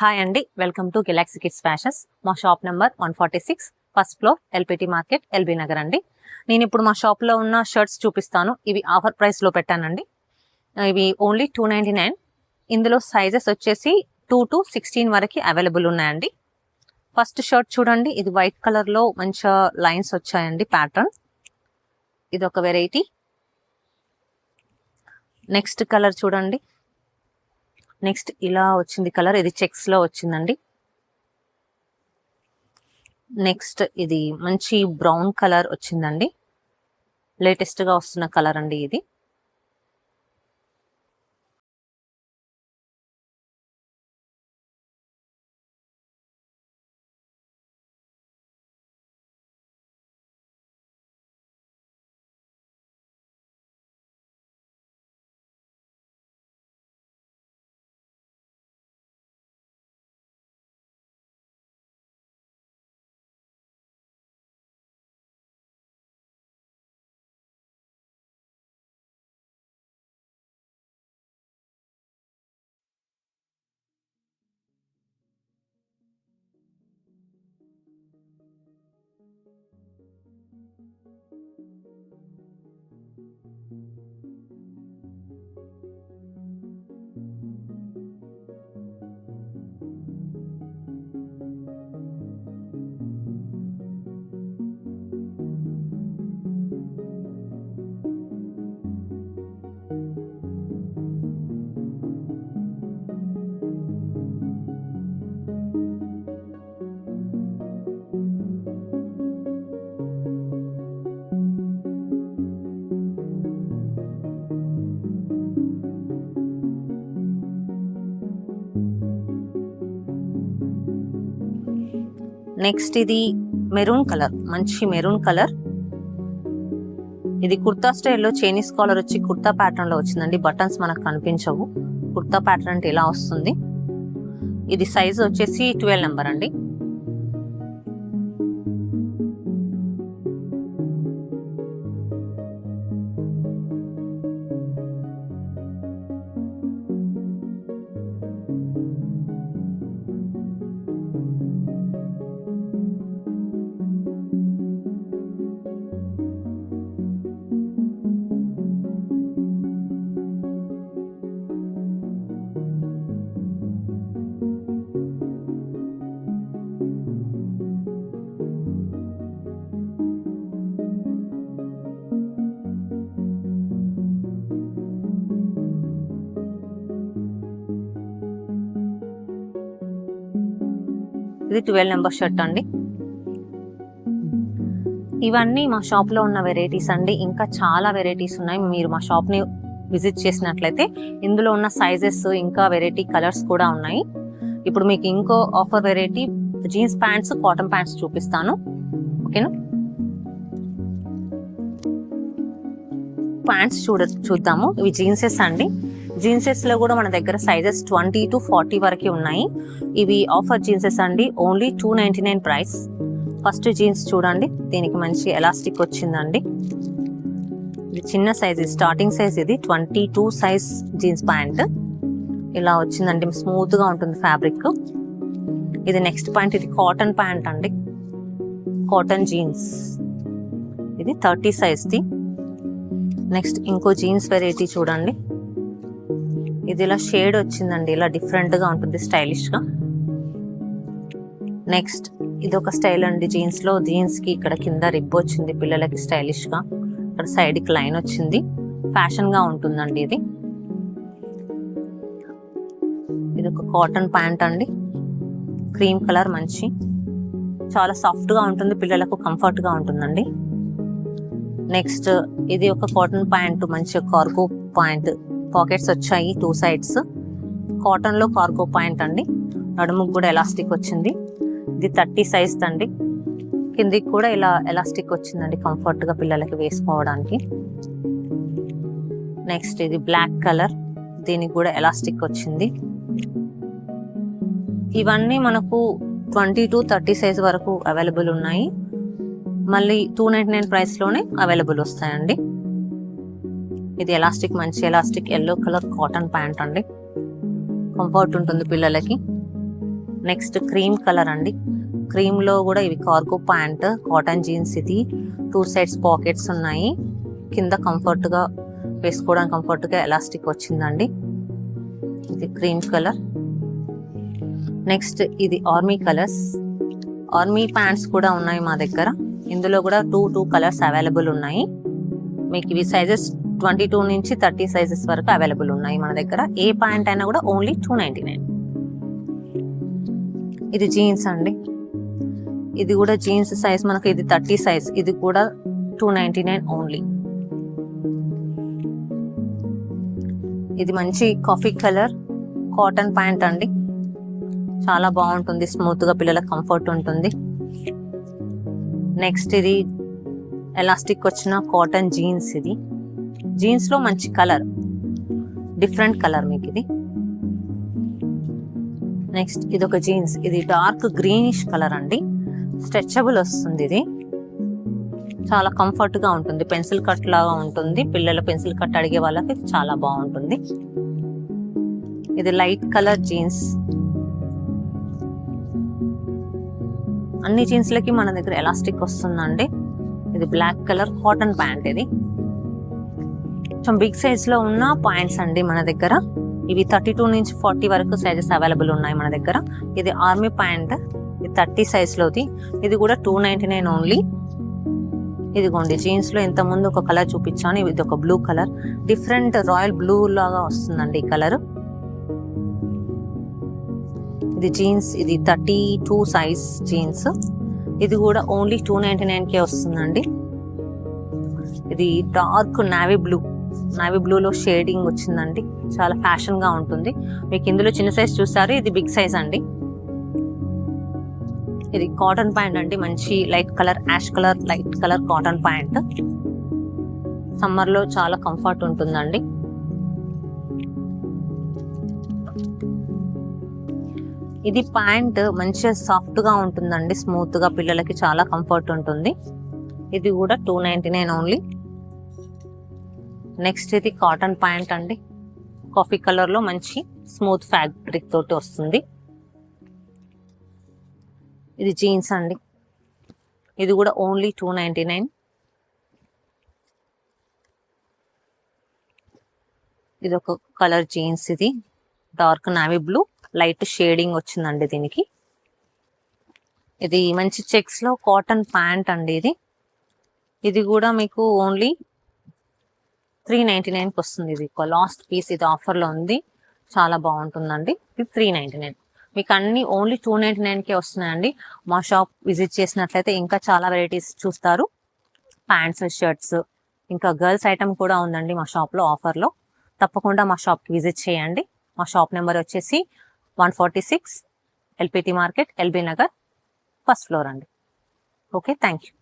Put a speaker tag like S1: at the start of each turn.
S1: Hi అండి, welcome to Galaxy Kids Fashions. మా shop number 146, first floor, LPT market, LB Nagar అండి. నేను ఇప్పుడు మా షాప్లో ఉన్న షర్ట్స్ చూపిస్తాను. ఇవి ఆఫర్ ప్రైస్లో పెట్టానండి. ఇవి ఓన్లీ 299. ఇందులో సైజెస్ వచ్చేసి 2 to 16 వరకు అవైలబుల్ ఉన్నాయండి. ఫస్ట్ షర్ట్ చూడండి, ఇది వైట్ కలర్లో మంచిగా లైన్స్ వచ్చాయండి ప్యాటర్న్. ఇది ఒక వెరైటీ. నెక్స్ట్ కలర్ చూడండి, నెక్స్ట్ ఇలా వచ్చింది కలర్, ఇది చెక్స్ లో వచ్చిందండి. నెక్స్ట్ ఇది మంచి బ్రౌన్ కలర్ వచ్చిందండి, లేటెస్ట్ గా వస్తున్న కలర్ అండి ఇది. నెక్స్ట్ ఇది మెరూన్ కలర్, మంచి మెరూన్ కలర్. ఇది కుర్తా స్టైల్లో చైనీస్ కాలర్ వచ్చి కుర్తా ప్యాటర్న్ లో వచ్చిందండి. బటన్స్ మనకు కనిపించవు. కుర్తా ప్యాటర్న్ అంటే ఇలా వస్తుంది. ఇది సైజ్ వచ్చేసి 12 నెంబర్ అండి. ఇది 12 నెంబర్ షర్ట్ అండి. ఇవన్నీ మా షాప్ లో ఉన్న వెరైటీస్ అండి. ఇంకా చాలా వెరైటీస్ ఉన్నాయి. మీరు మా షాప్ ని విజిట్ చేసినట్లయితే ఇందులో ఉన్న సైజెస్ ఇంకా వెరైటీ కలర్స్ కూడా ఉన్నాయి. ఇప్పుడు మీకు ఇంకో offer variety jeans pants, cotton pants చూపిస్తాను. ఓకేనా, ప్యాంట్స్ చూద్దాము. ఇవి జీన్సెస్ అండి. జీన్సెస్ లో కూడా మన దగ్గర సైజెస్ 20 to 40 వరకు ఉన్నాయి. ఇవి ఆఫర్ జీన్సెస్ అండి, ఓన్లీ 299 ప్రైస్. ఫస్ట్ జీన్స్ చూడండి, దీనికి మంచి ఎలాస్టిక్ వచ్చిందండి. ఇది చిన్న సైజ్, స్టార్టింగ్ సైజ్. ఇది 22 సైజ్ జీన్స్ ప్యాంట్ ఇలా వచ్చిందండి. స్మూత్ గా ఉంటుంది ఫ్యాబ్రిక్. ఇది నెక్స్ట్ ప్యాంట్, ఇది కాటన్ ప్యాంట్ అండి, కాటన్ జీన్స్. ఇది 30 సైజ్ ది. నెక్స్ట్ ఇంకో జీన్స్ వెరైటీ చూడండి, ఇది ఇలా షేడ్ వచ్చిందండి, ఇలా డిఫరెంట్ గా ఉంటుంది, స్టైలిష్ గా. నెక్స్ట్ ఇది ఒక స్టైల్ అండి జీన్స్ లో. జీన్స్ కి ఇక్కడ కింద రిబ్ వచ్చింది పిల్లలకి స్టైలిష్ గా. ఇక్కడ సైడ్ కి లైన్ వచ్చింది, ఫ్యాషన్ గా ఉంటుందండి ఇది. ఇది ఒక కాటన్ ప్యాంట్ అండి, క్రీమ్ కలర్, మంచి చాలా సాఫ్ట్ గా ఉంటుంది, పిల్లలకు కంఫర్ట్ గా ఉంటుందండి. నెక్స్ట్ ఇది ఒక కాటన్ ప్యాంట్, మంచి కార్గో ప్యాంట్, పాకెట్స్ వచ్చాయి 2 సైడ్స్. కాటన్ లో కార్గో ప్యాంట్ అండి, నడుముకు కూడా ఎలాస్టిక్ వచ్చింది. ఇది 30 సైజ్ అండి. కిందికి కూడా ఇలా ఎలాస్టిక్ వచ్చిందండి, కంఫర్ట్ గా పిల్లలకి వేసుకోవడానికి. నెక్స్ట్ ఇది బ్లాక్ కలర్, దీనికి కూడా ఎలాస్టిక్ వచ్చింది. ఇవన్నీ మనకు 20 to 30 సైజ్ వరకు అవైలబుల్ ఉన్నాయి. మళ్ళీ 299 ప్రైస్ లోనే అవైలబుల్ వస్తాయండి. ఇది ఎలాస్టిక్, మంచి elastic yellow colour cotton pant అండి, కంఫర్ట్ ఉంటుంది పిల్లలకి. నెక్స్ట్ క్రీమ్ కలర్ అండి. క్రీమ్ లో కూడా ఇవి కార్గో ప్యాంట్, కాటన్ జీన్స్. ఇది 2 సైడ్స్ పాకెట్స్ ఉన్నాయి. కింద కంఫర్ట్ గా వేసుకోవడానికి కంఫర్ట్ గా ఎలాస్టిక్ వచ్చిందండి. ఇది క్రీమ్ కలర్. నెక్స్ట్ ఇది ఆర్మీ కలర్స్. ఆర్మీ ప్యాంట్స్ కూడా ఉన్నాయి మా దగ్గర. ఇందులో కూడా 2 కలర్స్ అవైలబుల్ ఉన్నాయి. మీకు ఇవి సైజెస్ 22 నుంచి 30 సైజెస్ వరకు అవైలబుల్ ఉన్నాయి మన దగ్గర. ఏ ప్యాంట్ అయినా కూడా ఓన్లీ 299. ఇది జీన్స్ అండి. ఇది కూడా జీన్స్ సైజ్ మనకు ఇది 30 సైజ్. ఇది కూడా 299 ఓన్లీ. ఇది మంచి కాఫీ కలర్ కాటన్ ప్యాంట్ అండి. చాలా బాగుంటుంది, స్మూత్ గా పిల్లలకు కంఫర్ట్ ఉంటుంది. నెక్స్ట్ ఇది ఎలాస్టిక్ వచ్చిన కాటన్ జీన్స్. ఇది జీన్స్ లో మంచి కలర్, డిఫరెంట్ కలర్ మీకు ఇది. నెక్స్ట్ ఇది ఒక జీన్స్. ఇది డార్క్ గ్రీనిష్ కలర్ అండి. స్ట్రెచబుల్ వస్తుంది. ఇది చాలా కంఫర్ట్ గా ఉంటుంది. పెన్సిల్ కట్ లాగా ఉంటుంది. పిల్లల పెన్సిల్ కట్ అడిగే వాళ్ళకి చాలా బాగుంటుంది. ఇది లైట్ కలర్ జీన్స్. అన్ని జీన్స్లకి మన దగ్గర ఎలాస్టిక్ వస్తుందండి. ఇది బ్లాక్ కలర్ కాటన్ ప్యాంట్. ఇది కొంచెం బిగ్ సైజ్ లో ఉన్న ప్యాంట్స్ అండి మన దగ్గర. ఇవి 32 నుంచి 40 వరకు సైజెస్ అవైలబుల్ ఉన్నాయి మన దగ్గర. ఇది ఆర్మీ ప్యాంట్. ఇది 30 సైజ్ లోది. ఇది కూడా 299 ఓన్లీ. ఇదిగోండి జీన్స్ లో ఇంత ముందు ఒక కలర్ చూపించాను. ఇది ఒక blue colour, different royal blue లాగా వస్తుందండి ఈ కలర్. ఇది జీన్స్. ఇది 32 సైజ్ జీన్స్. ఇది కూడా ఓన్లీ 299 కే వస్తుందండి. ఇది డార్క్ నావీ బ్లూ. నావీ బ్లూలో షేడింగ్ వచ్చిందండి. చాలా ఫ్యాషన్ గా ఉంటుంది. మీకు ఇందులో చిన్న సైజ్ చూస్తారు. ఇది బిగ్ సైజ్ అండి. ఇది కాటన్ ప్యాంట్ అండి. మంచి light colour, ash colour, light colour cotton pant. Summer లో చాలా కంఫర్ట్ ఉంటుందండి. ఇది ప్యాంట్ మంచిగా సాఫ్ట్ గా ఉంటుందండి. స్మూత్ గా పిల్లలకి చాలా కంఫర్ట్ ఉంటుంది. ఇది కూడా 299 ఓన్లీ. నెక్స్ట్ ఇది కాటన్ ప్యాంట్ అండి. కాఫీ కలర్ లో మంచి స్మూత్ ఫ్యాబ్రిక్ తోటి వస్తుంది. ఇది జీన్స్ అండి. ఇది కూడా ఓన్లీ 299. ఇది ఒక కలర్ జీన్స్. ఇది dark navy blue, light shading వచ్చిందండి దీనికి. ఇది మంచి చెక్స్ లో కాటన్ ప్యాంట్ అండి. ఇది కూడా మీకు ఓన్లీ 399 వస్తుంది. ఇది లాస్ట్ పీస్. ఇది ఆఫర్ లో ఉంది. చాలా బాగుంటుందండి. ఇది 399. మీకు అన్ని ఓన్లీ 299 కే వస్తున్నాయండి. మా షాప్ విజిట్ చేసినట్లయితే ఇంకా చాలా వెరైటీస్ చూస్తారు. ప్యాంట్స్, షర్ట్స్, ఇంకా గర్ల్స్ ఐటమ్ కూడా ఉందండి మా షాప్ లో ఆఫర్ లో. తప్పకుండా మా షాప్ కి విజిట్ చేయండి. మా షాప్ నెంబర్ వచ్చేసి 146 LPT market, LB Nagar, first floor అండి. Okay, thank you.